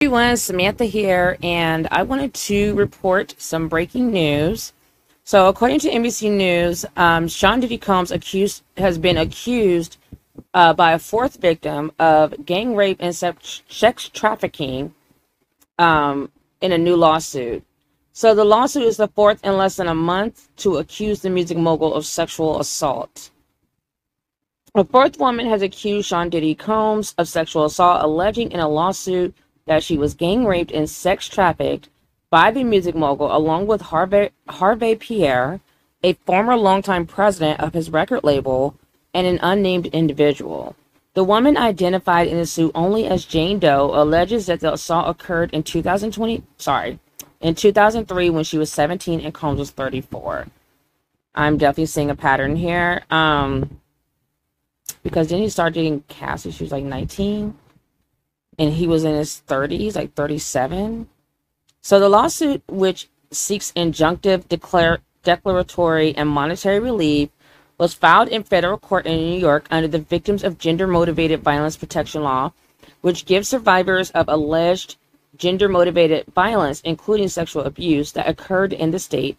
Everyone, Samantha here, and I wanted to report some breaking news. So, according to NBC News, Sean Diddy Combs has been accused by a fourth victim of gang rape and sex trafficking in a new lawsuit. So, the lawsuit is the fourth in less than a month to accuse the music mogul of sexual assault. A fourth woman has accused Sean Diddy Combs of sexual assault, alleging in a lawsuit that she was gang raped and sex trafficked by the music mogul, along with Harvey Pierre, a former longtime president of his record label, and an unnamed individual. The woman, identified in the suit only as Jane Doe, alleges that the assault occurred in 2003 when she was 17 and Combs was 34. I'm definitely seeing a pattern here. Because then he started dating Cassie, she was like 19. And he was in his 30s, like 37. So the lawsuit, which seeks injunctive, declaratory, and monetary relief, was filed in federal court in New York under the Victims of Gender-Motivated Violence Protection Law, which gives survivors of alleged gender-motivated violence, including sexual abuse, that occurred in the state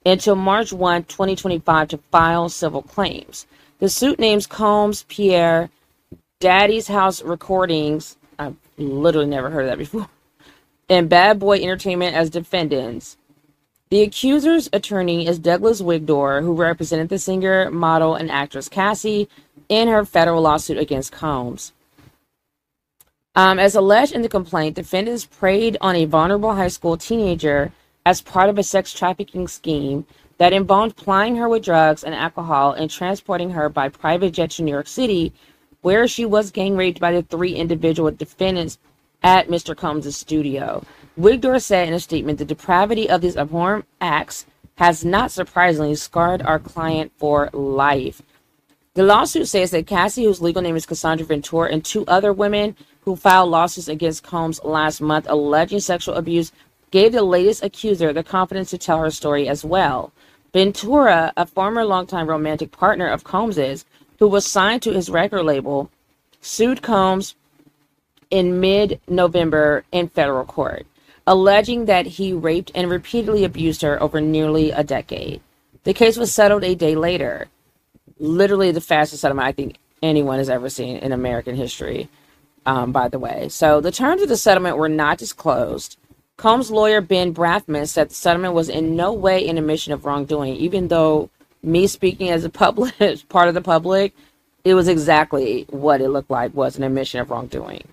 until March 1, 2025 to file civil claims. The suit names Combs, Pierre, Daddy's House Recordings, I've literally never heard of that before, and Bad Boy Entertainment as defendants. The accuser's attorney is Douglas Wigdor, who represented the singer, model, and actress Cassie in her federal lawsuit against Combs. As alleged in the complaint, defendants preyed on a vulnerable high school teenager as part of a sex trafficking scheme that involved plying her with drugs and alcohol and transporting her by private jet to New York City, where she was gang raped by the three individual defendants at Mr. Combs' studio. Wigdor said in a statement, the depravity of these abhorrent acts has not surprisingly scarred our client for life. The lawsuit says that Cassie, whose legal name is Cassandra Ventura, and two other women who filed lawsuits against Combs last month alleging sexual abuse, gave the latest accuser the confidence to tell her story as well. Ventura, a former longtime romantic partner of Combs's, who was signed to his record label, sued Combs in mid-November in federal court, alleging that he raped and repeatedly abused her over nearly a decade. The case was settled a day later. Literally the fastest settlement I think anyone has ever seen in American history, by the way. So the terms of the settlement were not disclosed. Combs' lawyer, Ben Brathman, said the settlement was in no way an admission of wrongdoing, even though me speaking as a part of the public, it was exactly what it looked like, was an admission of wrongdoing.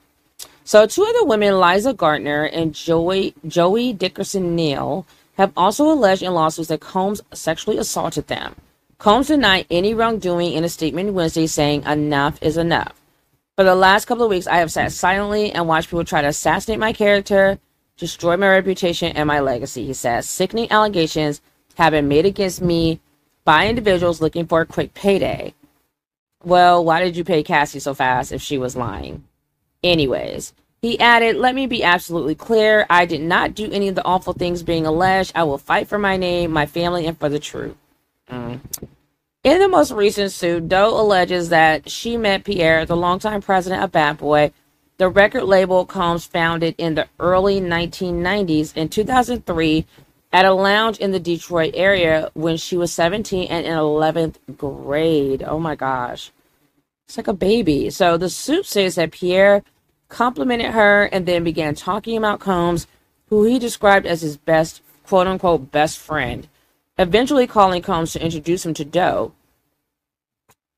So two other women, Liza Gardner and Joey Dickerson Neal, have also alleged in lawsuits that Combs sexually assaulted them. Combs denied any wrongdoing in a statement Wednesday, saying enough is enough. For the last couple of weeks, I have sat silently and watched people try to assassinate my character, destroy my reputation and my legacy, he says. Sickening allegations have been made against me by individuals looking for a quick payday. Well, why did you pay Cassie so fast if she was lying? Anyways, he added, let me be absolutely clear. I did not do any of the awful things being alleged. I will fight for my name, my family, and for the truth. In the most recent suit, Doe alleges that she met Pierre, the longtime president of Bad Boy, the record label Combs founded in the early 1990s, in 2003, at a lounge in the Detroit area when she was 17 and in 11th grade. Oh my gosh. It's like a baby. So the suit says that Pierre complimented her and then began talking about Combs, who he described as his best, quote-unquote, best friend, eventually calling Combs to introduce him to Doe.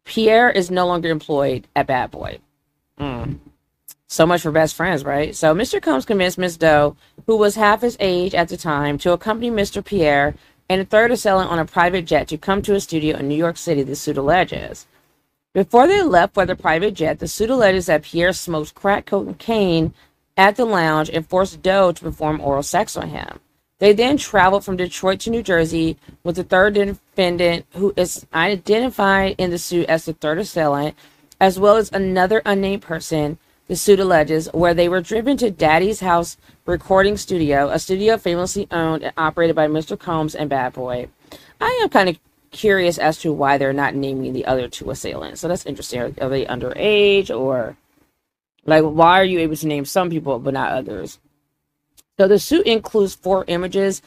Pierre is no longer employed at Bad Boy. So much for best friends, right? So Mr. Combs convinced Miss Doe, who was half his age at the time, to accompany Mr. Pierre and a third assailant on a private jet to come to a studio in New York City, the suit alleges. Before they left for the private jet, the suit alleges that Pierre smoked crack cocaine at the lounge and forced Doe to perform oral sex on him. They then traveled from Detroit to New Jersey with the third defendant, who is identified in the suit as the third assailant, as well as another unnamed person, the suit alleges, where they were driven to Daddy's House Recording Studio, a studio famously owned and operated by Mr. Combs and Bad Boy. I am kind of curious as to why they're not naming the other two assailants. So that's interesting. Are they underage, or like, why are you able to name some people but not others? So the suit includes 4 images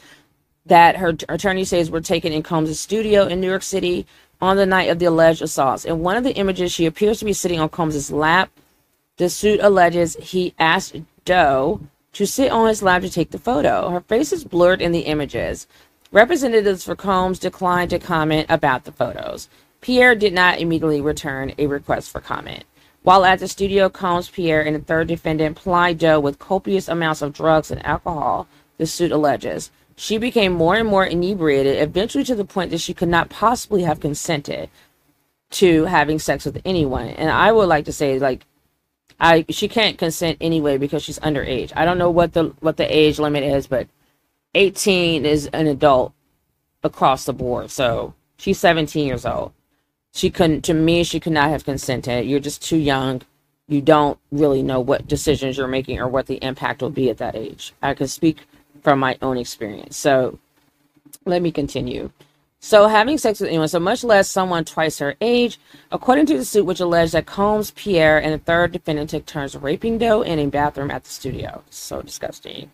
that her attorney says were taken in Combs' studio in New York City on the night of the alleged assaults. In one of the images, she appears to be sitting on Combs' lap. The suit alleges he asked Doe to sit on his lap to take the photo. Her face is blurred in the images. Representatives for Combs declined to comment about the photos. Pierre did not immediately return a request for comment. While at the studio, Combs, Pierre, and the third defendant plied Doe with copious amounts of drugs and alcohol, the suit alleges. She became more and more inebriated, eventually to the point that she could not possibly have consented to having sex with anyone. And I would like to say, like, she can't consent anyway because she's underage. I don't know what the age limit is, but 18 is an adult across the board. So she's 17 years old. She couldn't, to me, she could not have consented. You're just too young. You don't really know what decisions you're making or what the impact will be at that age. I can speak from my own experience. So let me continue. So having sex with anyone, so much less someone twice her age, according to the suit, which alleged that Combs, Pierre, and the third defendant took turns raping Doe in a bathroom at the studio. So disgusting.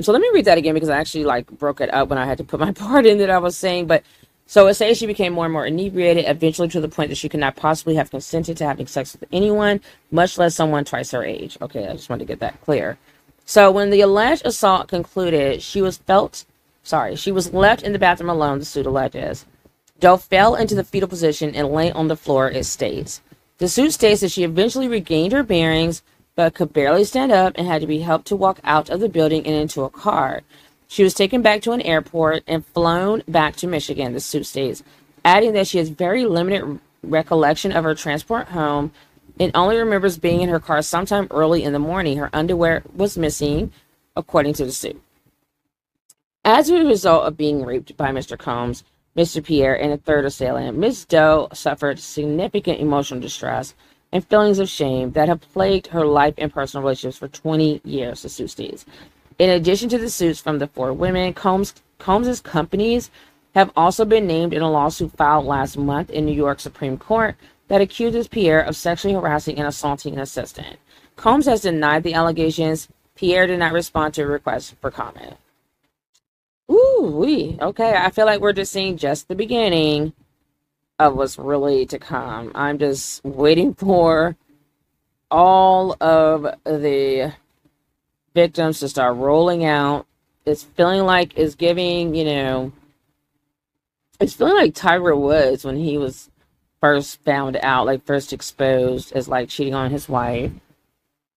So let me read that again because I actually broke it up when I had to put my part in that I was saying. But so it says she became more and more inebriated, eventually to the point that she could not possibly have consented to having sex with anyone, much less someone twice her age. Okay, I just wanted to get that clear. So when the alleged assault concluded, she was left in the bathroom alone, the suit alleges. Doe fell into the fetal position and lay on the floor, it states. The suit states that she eventually regained her bearings, but could barely stand up and had to be helped to walk out of the building and into a car. She was taken back to an airport and flown back to Michigan, the suit states, adding that she has very limited recollection of her transport home and only remembers being in her car sometime early in the morning. Her underwear was missing, according to the suit. As a result of being raped by Mr. Combs, Mr. Pierre, and a third assailant, Ms. Doe suffered significant emotional distress and feelings of shame that have plagued her life and personal relationships for 20 years, the suit states. In addition to the suits from the 4 women, Combs' companies have also been named in a lawsuit filed last month in New York Supreme Court that accuses Pierre of sexually harassing and assaulting an assistant. Combs has denied the allegations. Pierre did not respond to a request for comment. Okay, I feel like we're just seeing just the beginning of what's really to come. I'm just waiting for all of the victims to start rolling out. It's feeling like it's giving, it's feeling like Tiger Woods when he was first found out, first exposed as cheating on his wife.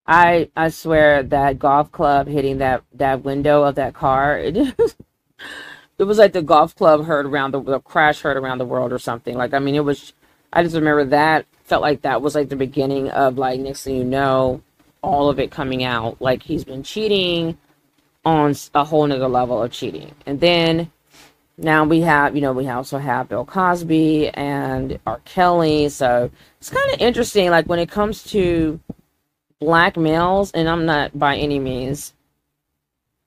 I swear that golf club hitting that window of that car, it was like the golf club the crash heard around the world or something. I just remember that felt like that was the beginning of next thing you know, all of it coming out. He's been cheating on a whole nother level of cheating. And then now we also have Bill Cosby and R. Kelly. So it's kind of interesting, when it comes to black males, and I'm not by any means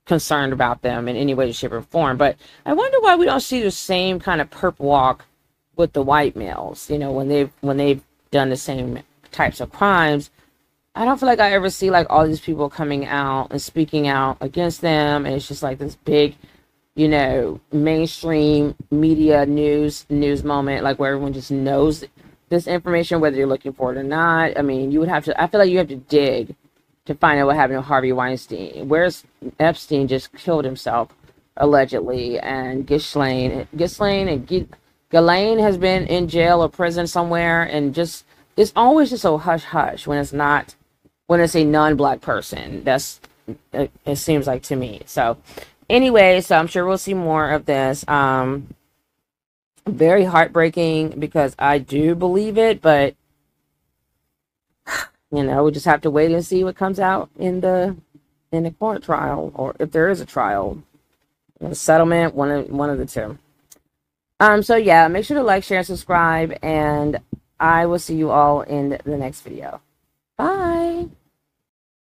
concerned about them in any way, shape, or form, but I wonder why we don't see the same kind of perp walk with the white males. When they've done the same types of crimes, I don't feel like I ever see all these people coming out and speaking out against them, and it's just this big, mainstream media news moment, where everyone just knows this information, whether you're looking for it or not. I mean, I feel like you have to dig to find out what happened to Harvey Weinstein. Where's Epstein just killed himself, allegedly, and Ghislaine has been in jail or prison somewhere, and just, it's always just so hush-hush when it's a non-black person. It seems like to me. So anyway, so I'm sure we'll see more of this. Very heartbreaking because I do believe it, but we just have to wait and see what comes out in the court trial, or if there is a trial, a settlement, one of the two. So yeah, make sure to like, share, and subscribe, and I will see you all in the next video. Bye.